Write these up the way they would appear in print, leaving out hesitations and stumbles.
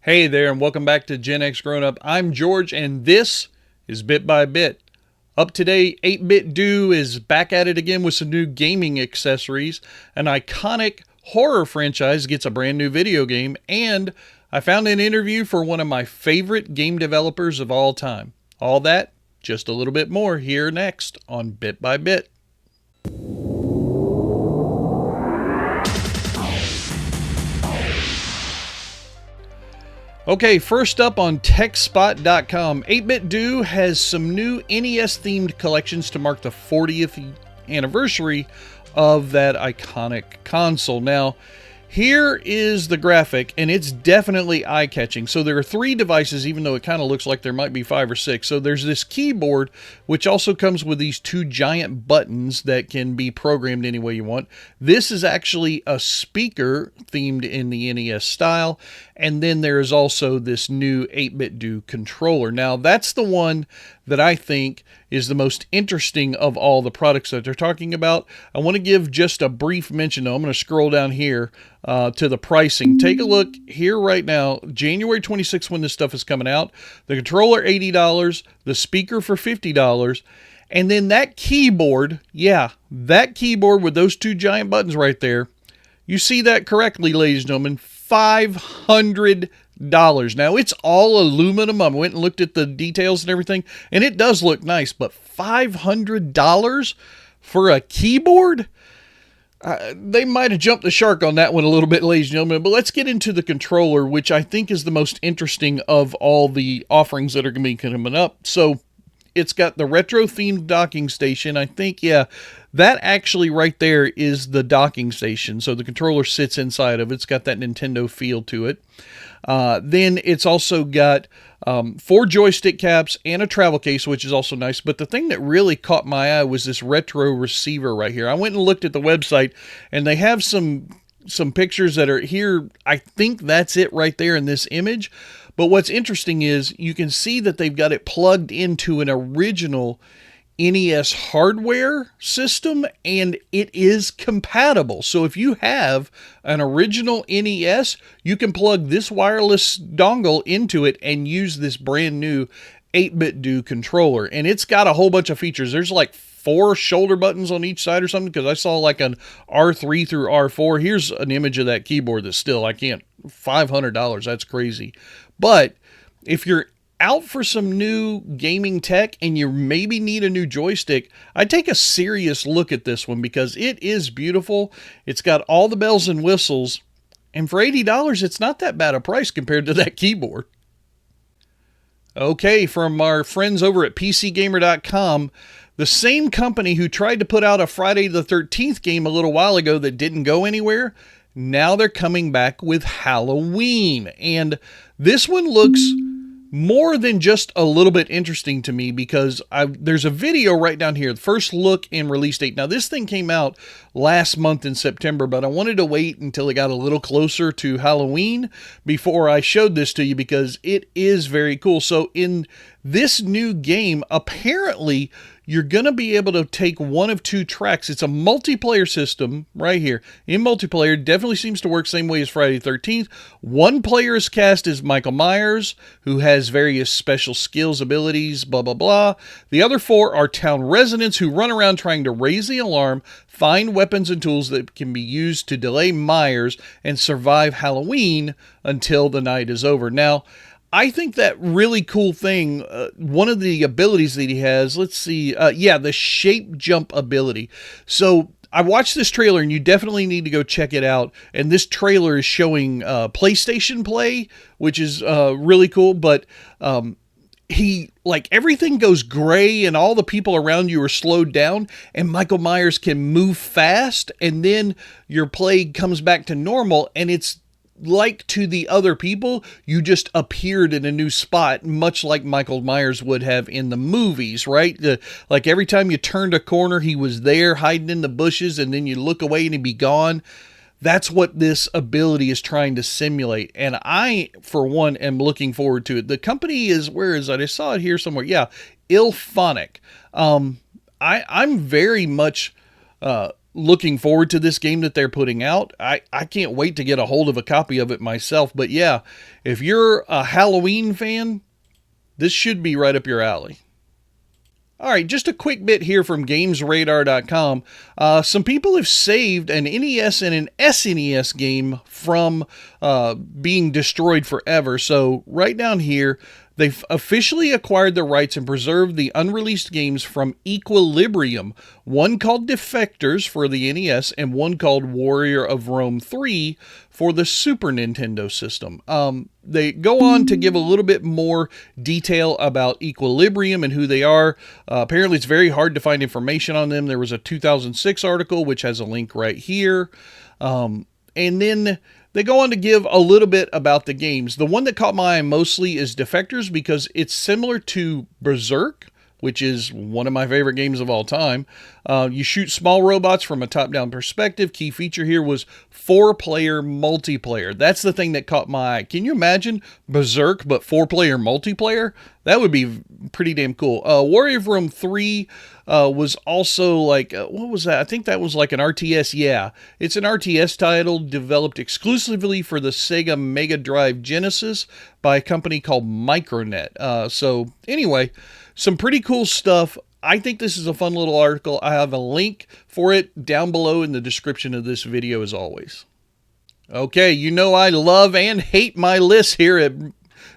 Hey there, and welcome back to GenXGrownUp. I'm George, and this is Bit by Bit. Up today, 8-Bit Do is back at it again with some new gaming accessories. An iconic horror franchise gets a brand new video game, and I found an interview for one of my favorite game developers of all time. All that, just a little bit more here next on Bit by Bit. Okay, first up on TechSpot.com, 8-Bit Do has some new NES-themed collections to mark the 40th anniversary of that iconic console. Now, here is the graphic, and it's definitely eye-catching. So there are 3 devices, even though it kind of looks like there might be 5 or 6. So there's this keyboard, which also comes with these 2 giant buttons that can be programmed any way you want. This is actually a speaker themed in the NES style. And then there is also this new 8-Bit Do controller. Now, that's the one that I think is the most interesting of all the products that they're talking about. I want to give just a brief mention, though. I'm going to scroll down here to the pricing. Take a look here right now. January 26th when this stuff is coming out. The controller, $80. The speaker for $50. And then that keyboard, that keyboard with those 2 giant buttons right there. You see that correctly, ladies and gentlemen. $500. Now, it's all aluminum. I went and looked at the details and everything, and it does look nice, but $500 for a keyboard? They might have jumped the shark on that one a little bit, ladies and gentlemen, but let's get into the controller, which I think is the most interesting of all the offerings that are going to be coming up. So, it's got the retro-themed docking station. I think, that actually right there is the docking station. So the controller sits inside of it. It's got that Nintendo feel to it. Then it's also got 4 joystick caps and a travel case, which is also nice. But the thing that really caught my eye was this retro receiver right here. I went and looked at the website, and they have some pictures that are here. I think that's it right there in this image. But what's interesting is you can see that they've got it plugged into an original NES hardware system, and it is compatible. So if you have an original NES, you can plug this wireless dongle into it and use this brand new 8-Bit Do controller. And it's got a whole bunch of features. There's like 4 shoulder buttons on each side or something, because I saw like an R3 through R4. Here's an image of that keyboard that still, I can't, $500, that's crazy. But if you're out for some new gaming tech and you maybe need a new joystick, I'd take a serious look at this one because it is beautiful. It's got all the bells and whistles, and for $80, it's not that bad a price compared to that keyboard. Okay, from our friends over at PCGamer.com, the same company who tried to put out a Friday the 13th game a little while ago that didn't go anywhere, now they're coming back with Halloween. And this one looks more than just a little bit interesting to me because there's a video right down here, the first look and release date. Now, this thing came out last month in September, but I wanted to wait until it got a little closer to Halloween before I showed this to you because it is very cool. So in this new game, apparently, you're going to be able to take one of 2 tracks. It's a multiplayer system right here. In multiplayer, definitely seems to work same way as Friday the 13th. One player is cast as Michael Myers, who has various special skills, abilities, blah, blah, blah. The other 4 are town residents who run around trying to raise the alarm, find weapons and tools that can be used to delay Myers, and survive Halloween until the night is over. Now, I think that really cool thing, one of the abilities that he has, let's see, the shape jump ability. So I watched this trailer, and you definitely need to go check it out. And this trailer is showing PlayStation Play, which is really cool, but everything goes gray and all the people around you are slowed down, and Michael Myers can move fast, and then your play comes back to normal, and it's like to the other people, you just appeared in a new spot, much like Michael Myers would have in the movies, right? Like every time you turned a corner, he was there hiding in the bushes, and then you look away and he'd be gone. That's what this ability is trying to simulate. And I, for one, am looking forward to it. The company is, where is it? I saw it here somewhere. Yeah, Ilphonic. I'm very much looking forward to this game that they're putting out. I can't wait to get a hold of a copy of it myself. But yeah, if you're a Halloween fan, this should be right up your alley. All right, just a quick bit here from GamesRadar.com. Some people have saved an NES and an SNES game from being destroyed forever. So right down here, they've officially acquired the rights and preserved the unreleased games from Equilibrium, one called Defectors for the NES and one called Warrior of Rome 3 for the Super Nintendo system. They go on to give a little bit more detail about Equilibrium and who they are. Apparently, it's very hard to find information on them. There was a 2006 article, which has a link right here. And then they go on to give a little bit about the games. The one that caught my eye mostly is Defectors because it's similar to Berserk, which is one of my favorite games of all time. You shoot small robots from a top-down perspective. Key feature here was 4-player multiplayer. That's the thing that caught my eye. Can you imagine Berserk but 4-player multiplayer? That would be pretty damn cool. Warrior of Rome 3 was also like, what was that? I think that was like an RTS. Yeah, it's an RTS title developed exclusively for the Sega Mega Drive Genesis by a company called Micronet. So anyway, some pretty cool stuff. I think this is a fun little article. I have a link for it down below in the description of this video as always. Okay, you know I love and hate my list here at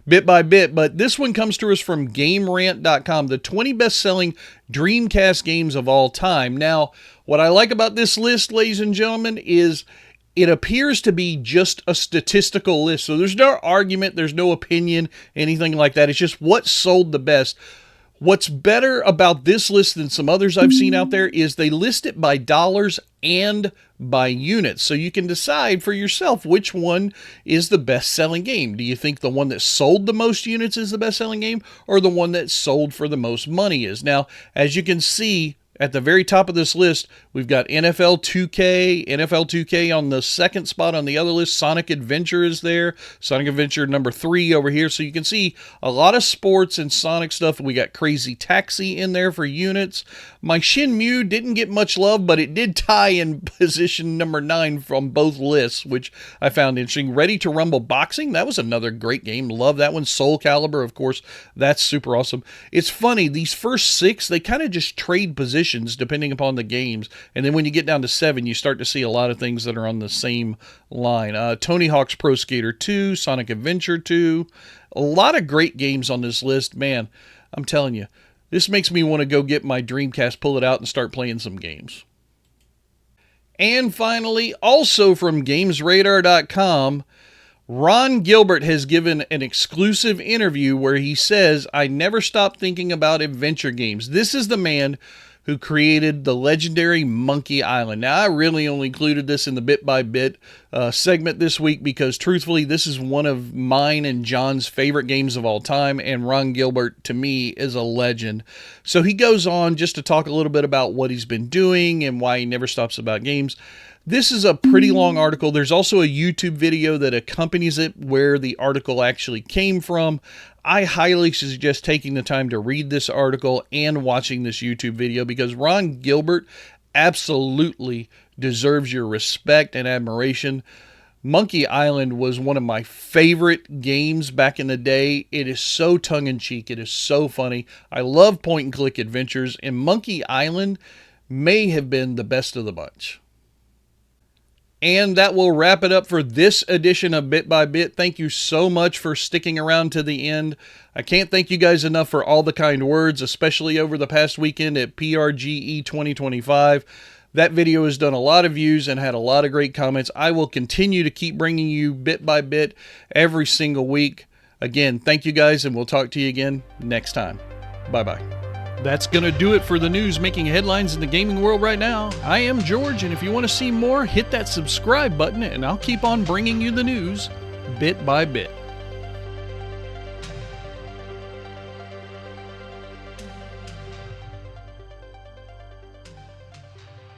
Bit by Bit, but this one comes to us from GameRant.com, the 20 best-selling Dreamcast games of all time. Now, what I like about this list, ladies and gentlemen, is it appears to be just a statistical list. So there's no argument, there's no opinion, anything like that. It's just what sold the best. What's better about this list than some others I've seen out there is they list it by dollars and by units. So you can decide for yourself which one is the best-selling game. Do you think the one that sold the most units is the best-selling game, or the one that sold for the most money is? Now, as you can see, at the very top of this list, we've got NFL 2K on the second spot on the other list. Sonic Adventure is there. Sonic Adventure number 3 over here. So you can see a lot of sports and Sonic stuff. We got Crazy Taxi in there for units. My Shenmue didn't get much love, but it did tie in position number 9 from both lists, which I found interesting. Ready to Rumble Boxing, that was another great game. Love that one. Soul Calibur, of course, that's super awesome. It's funny, these first 6, they kind of just trade positions depending upon the games, and then when you get down to 7, you start to see a lot of things that are on the same line. Tony Hawk's Pro Skater 2, Sonic Adventure 2, a lot of great games on this list. Man, I'm telling you, this makes me want to go get my Dreamcast, pull it out, and start playing some games. And finally, also from GamesRadar.com, Ron Gilbert has given an exclusive interview where he says, "I never stopped thinking about adventure games." This is the man who created the legendary Monkey Island. Now, I really only included this in the Bit by Bit segment this week because, truthfully, this is one of mine and John's favorite games of all time, and Ron Gilbert, to me, is a legend. So he goes on just to talk a little bit about what he's been doing and why he never stops about games. This is a pretty long article. There's also a YouTube video that accompanies it where the article actually came from. I highly suggest taking the time to read this article and watching this YouTube video because Ron Gilbert absolutely deserves your respect and admiration. Monkey Island was one of my favorite games back in the day. It is so tongue-in-cheek. It is so funny. I love point-and-click adventures, and Monkey Island may have been the best of the bunch. And that will wrap it up for this edition of Bit by Bit. Thank you so much for sticking around to the end. I can't thank you guys enough for all the kind words, especially over the past weekend at PRGE 2025. That video has done a lot of views and had a lot of great comments. I will continue to keep bringing you Bit by Bit every single week. Again, thank you guys, and we'll talk to you again next time. Bye-bye. That's going to do it for the news making headlines in the gaming world right now. I am George, and if you want to see more, hit that subscribe button, and I'll keep on bringing you the news bit by bit.